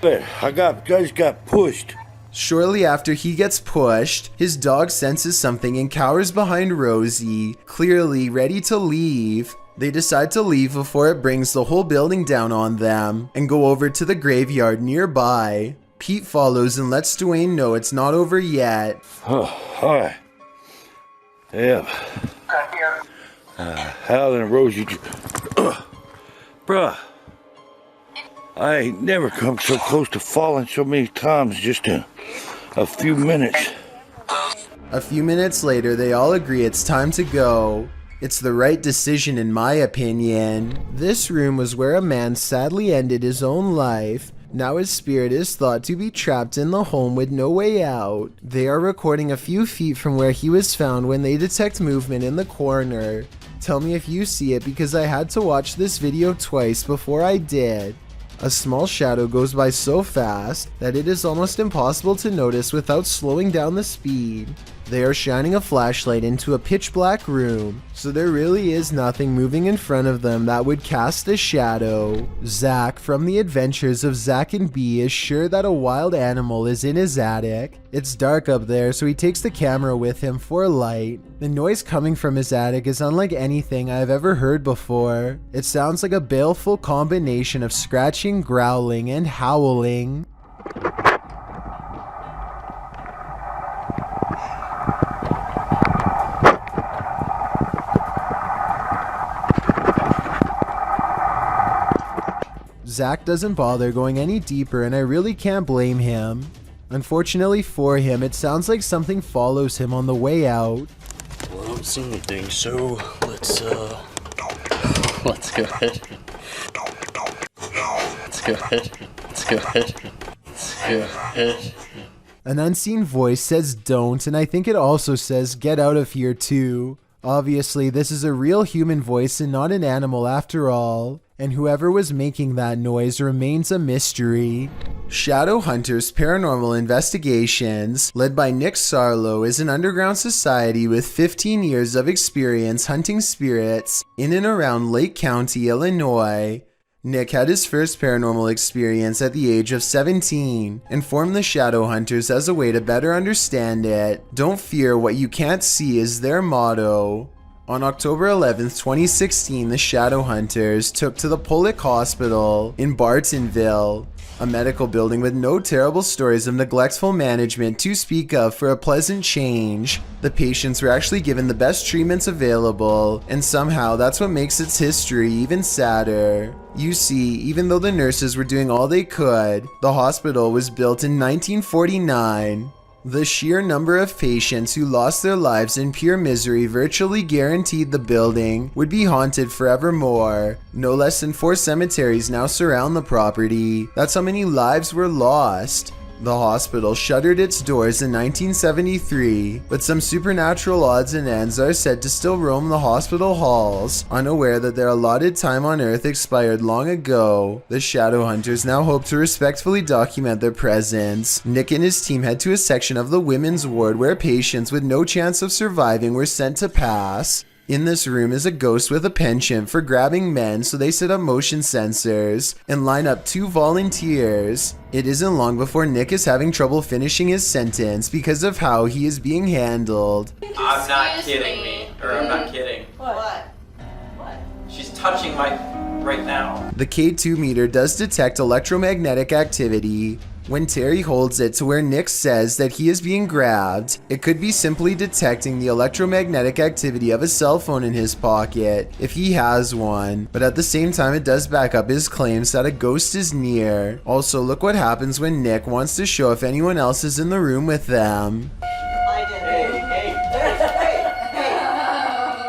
I just got pushed. Shortly after he gets pushed, his dog senses something and cowers behind Rosie, clearly ready to leave. They decide to leave before it brings the whole building down on them, and go over to the graveyard nearby. Pete follows and lets Dwayne know it's not over yet. Oh, hi. Yeah. Hal and Rosie... Bruh. I ain't never come so close to falling so many times just in a few minutes. A few minutes later, they all agree it's time to go. It's the right decision in my opinion. This room was where a man sadly ended his own life. Now his spirit is thought to be trapped in the home with no way out. They are recording a few feet from where he was found when they detect movement in the corner. Tell me if you see it because I had to watch this video twice before I did. A small shadow goes by so fast that it is almost impossible to notice without slowing down the speed. They are shining a flashlight into a pitch black room, so there really is nothing moving in front of them that would cast a shadow. Zach from the Adventures of Zach and Bee is sure that a wild animal is in his attic. It's dark up there, so he takes the camera with him for light. The noise coming from his attic is unlike anything I've ever heard before. It sounds like a baleful combination of scratching, growling, and howling. Zach doesn't bother going any deeper, and I really can't blame him. Unfortunately for him, it sounds like something follows him on the way out. Well, I don't see anything, so let's go ahead. Let's go ahead. Let's go ahead. An unseen voice says don't, and I think it also says get out of here too. Obviously, this is a real human voice and not an animal after all. and whoever was making that noise remains a mystery. Shadow Hunters Paranormal Investigations, led by Nick Sarlo, is an underground society with 15 years of experience hunting spirits in and around Lake County, Illinois. Nick had his first paranormal experience at the age of 17 and formed the Shadow Hunters as a way to better understand it. Don't fear what you can't see is their motto. On October 11th, 2016, the Shadow Hunters took to the Pollock Hospital in Bartonville, a medical building with no terrible stories of neglectful management to speak of for a pleasant change. The patients were actually given the best treatments available, and somehow that's what makes its history even sadder. You see, even though the nurses were doing all they could, the hospital was built in 1949. The sheer number of patients who lost their lives in pure misery virtually guaranteed the building would be haunted forevermore. No less than 4 cemeteries now surround the property. That's how many lives were lost. The hospital shuttered its doors in 1973, but some supernatural odds and ends are said to still roam the hospital halls, unaware that their allotted time on Earth expired long ago. The Shadow Hunters now hope to respectfully document their presence. Nick and his team head to a section of the women's ward where patients with no chance of surviving were sent to pass. In this room is a ghost with a penchant for grabbing men, so they set up motion sensors and line up 2 volunteers. It isn't long before Nick is having trouble finishing his sentence because of how he is being handled. I'm not kidding me. Or I'm not kidding. What? She's touching my right now. The K2 meter does detect electromagnetic activity. When Terry holds it to where Nick says that he is being grabbed, it could be simply detecting the electromagnetic activity of a cell phone in his pocket, if he has one, but at the same time it does back up his claims that a ghost is near. Also, look what happens when Nick wants to show if anyone else is in the room with them. I did. Hey.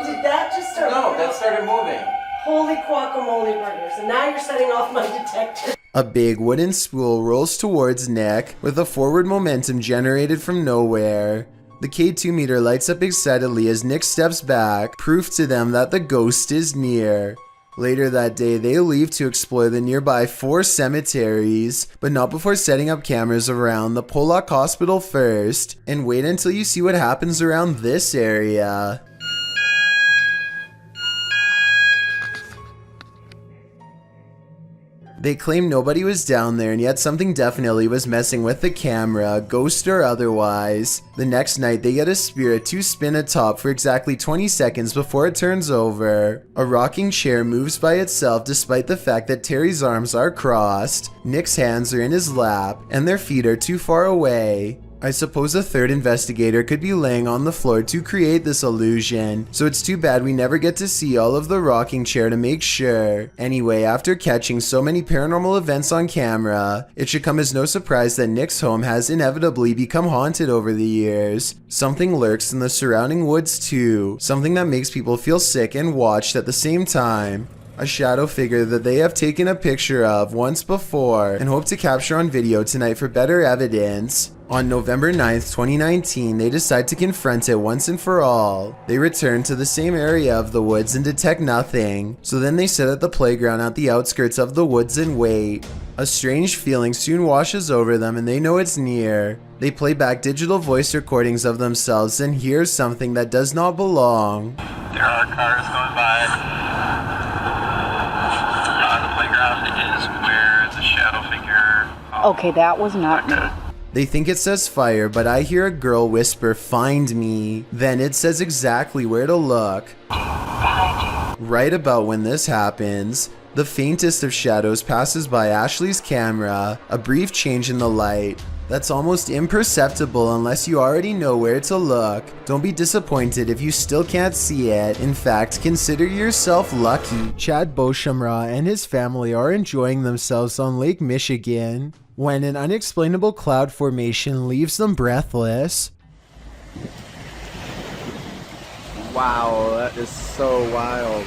Did that just start? No, that started moving. Holy guacamole burgers, and now you're setting off my detector. A big wooden spool rolls towards Nick with a forward momentum generated from nowhere. The K2 meter lights up excitedly as Nick steps back, proof to them that the ghost is near. Later that day, they leave to explore the nearby 4 cemeteries, but not before setting up cameras around the Pollock Hospital first, and wait until you see what happens around this area. They claim nobody was down there, and yet something definitely was messing with the camera, ghost or otherwise. The next night, they get a spirit to spin atop for exactly 20 seconds before it turns over. A rocking chair moves by itself despite the fact that Terry's arms are crossed, Nick's hands are in his lap, and their feet are too far away. I suppose a third investigator could be laying on the floor to create this illusion, so it's too bad we never get to see all of the rocking chair to make sure. Anyway, after catching so many paranormal events on camera, it should come as no surprise that Nick's home has inevitably become haunted over the years. Something lurks in the surrounding woods too, something that makes people feel sick and watched at the same time. A shadow figure that they have taken a picture of once before and hope to capture on video tonight for better evidence. On November 9th, 2019, they decide to confront it once and for all. They return to the same area of the woods and detect nothing, so then they sit at the playground at the outskirts of the woods and wait. A strange feeling soon washes over them and they know it's near. They play back digital voice recordings of themselves and hear something that does not belong. There are cars going by. Okay, that was not me. They think it says fire, but I hear a girl whisper, "Find me." Then it says exactly where to look. Right about when this happens, the faintest of shadows passes by Ashley's camera, a brief change in the light. That's almost imperceptible unless you already know where to look. Don't be disappointed if you still can't see it. In fact, consider yourself lucky. Chad Beauchamra and his family are enjoying themselves on Lake Michigan when an unexplainable cloud formation leaves them breathless. Wow, that is so wild.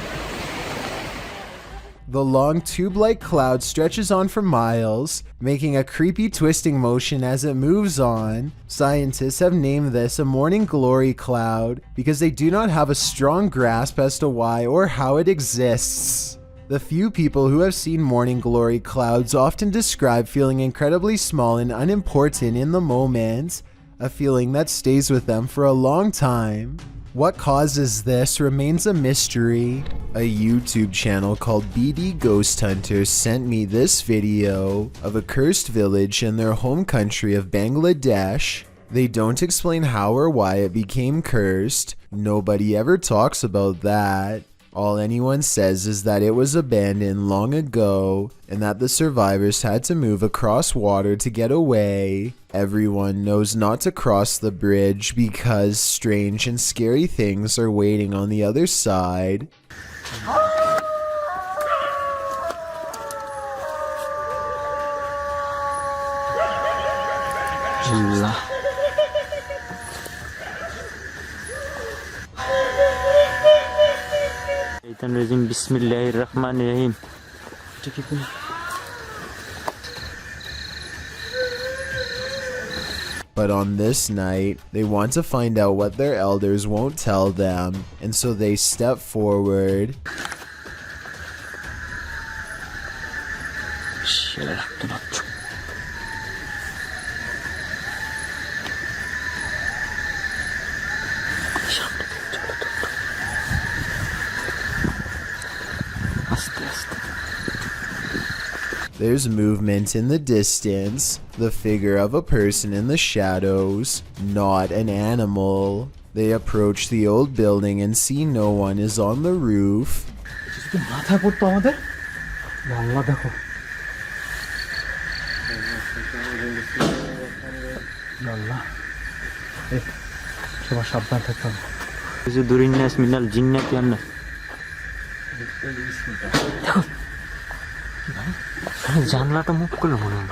The long tube-like cloud stretches on for miles, making a creepy twisting motion as it moves on. Scientists have named this a morning glory cloud because they do not have a strong grasp as to why or how it exists. The few people who have seen morning glory clouds often describe feeling incredibly small and unimportant in the moment, a feeling that stays with them for a long time. What causes this remains a mystery. A YouTube channel called BD Ghost Hunters sent me this video of a cursed village in their home country of Bangladesh. They don't explain how or why it became cursed. Nobody ever talks about that. All anyone says is that it was abandoned long ago and that the survivors had to move across water to get away. Everyone knows not to cross the bridge because strange and scary things are waiting on the other side. Bismillahirrahmanirrahim. But on this night, they want to find out what their elders won't tell them, and so they step forward. There's movement in the distance, the figure of a person in the shadows, not an animal. They approach the old building and see no one is on the roof. জানলাটা move করলো মনে হয়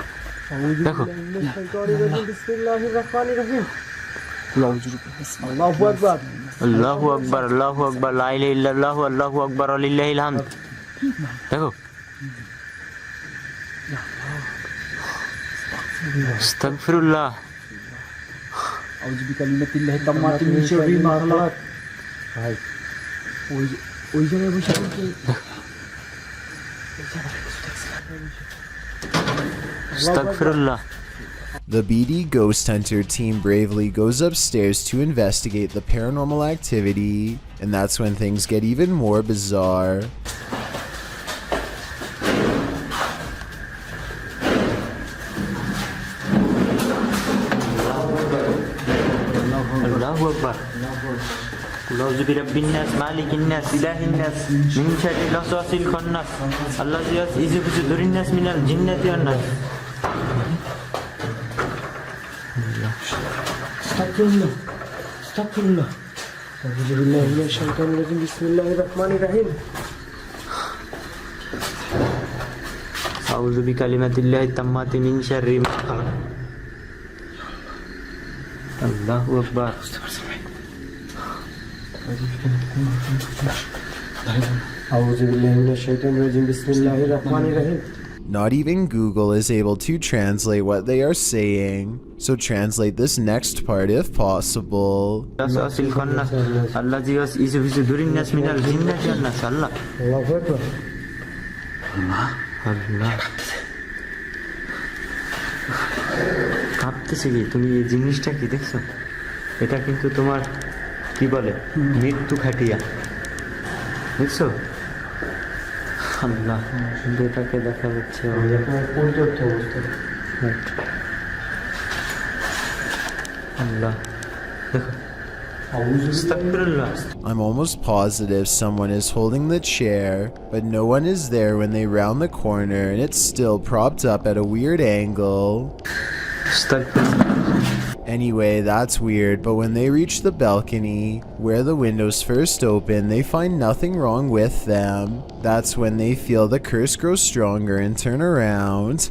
দেখো আল্লাহু আকবার লা ইলাহা ইল্লাল্লাহু আল্লাহু আকবার লিল্লাহিল হামদ দেখো আস্তাগফিরুল্লাহ আউযু বিকালিমাতিল্লাহি তাম্মাতি মিন শাররি মা খালাক ভাই ওই জায়গায় বসে The BD Ghost Hunter team bravely goes upstairs to investigate the paranormal activity, and that's when things get even more bizarre. أعوذ برب الناس مالك الناس إله الناس من شر الوسواس الخناس الذي يوسوس في صدور الناس من الجنة والناس استغفر الله أعوذ بالله من الشيطان الرجيم بسم الله الرحمن الرحيم أعوذ بكلمات الله التامات من شر ما خلق الله أكبر Not even Google is able to translate what they are saying, so translate this next part if possible. কাঁপতেছে কি তুমি এই জিনিসটা কি দেখছো এটা কিন্তু তোমার কি বলে মৃত্যু খাটিয়া দেখছো আল্লাহ কিন্তু এটাকে দেখা যাচ্ছে আল্লাহ দেখো I'm almost positive someone is holding the chair, but no one is there when they round the corner and it's still propped up at a weird angle. Anyway, that's weird, but when they reach the balcony, where the windows first open, they find nothing wrong with them. That's when they feel the curse grow stronger and turn around.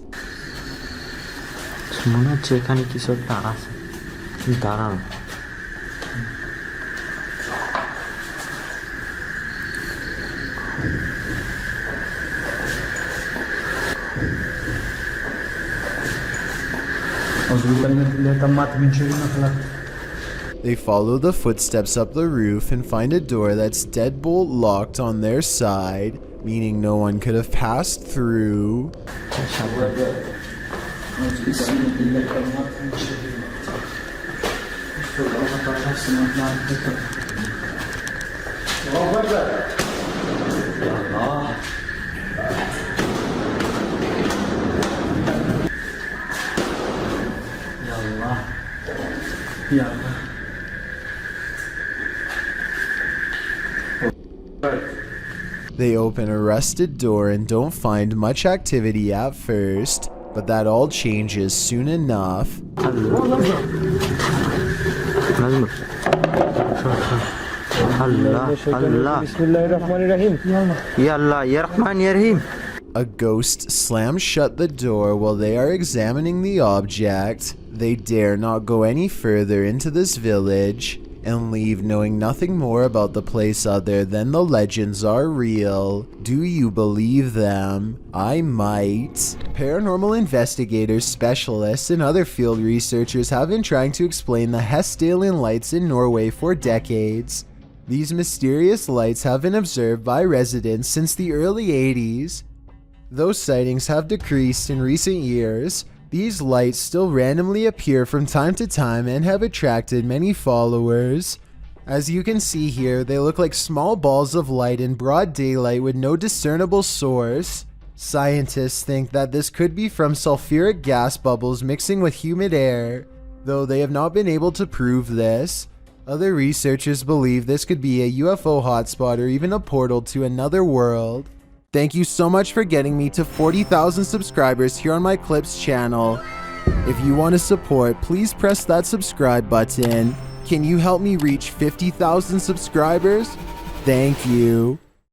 They follow the footsteps up the roof and find a door that's deadbolt locked on their side. meaning no one could have passed through. They open a rusted door and don't find much activity at first, but that all changes soon enough. A ghost slams shut the door while they are examining the object. They dare not go any further into this village and leave knowing nothing more about the place other than the legends are real. Do you believe them? I might. Paranormal investigators, specialists, and other field researchers have been trying to explain the Hessdalen lights in Norway for decades. These mysterious lights have been observed by residents since the early 80s. Though sightings have decreased in recent years, these lights still randomly appear from time to time and have attracted many followers. As you can see here, they look like small balls of light in broad daylight with no discernible source. Scientists think that this could be from sulfuric gas bubbles mixing with humid air, though they have not been able to prove this. Other researchers believe this could be a UFO hotspot or even a portal to another world. Thank you so much for getting me to 40,000 subscribers here on my Clips channel. If you want to support, please press that subscribe button. Can you help me reach 50,000 subscribers? Thank you.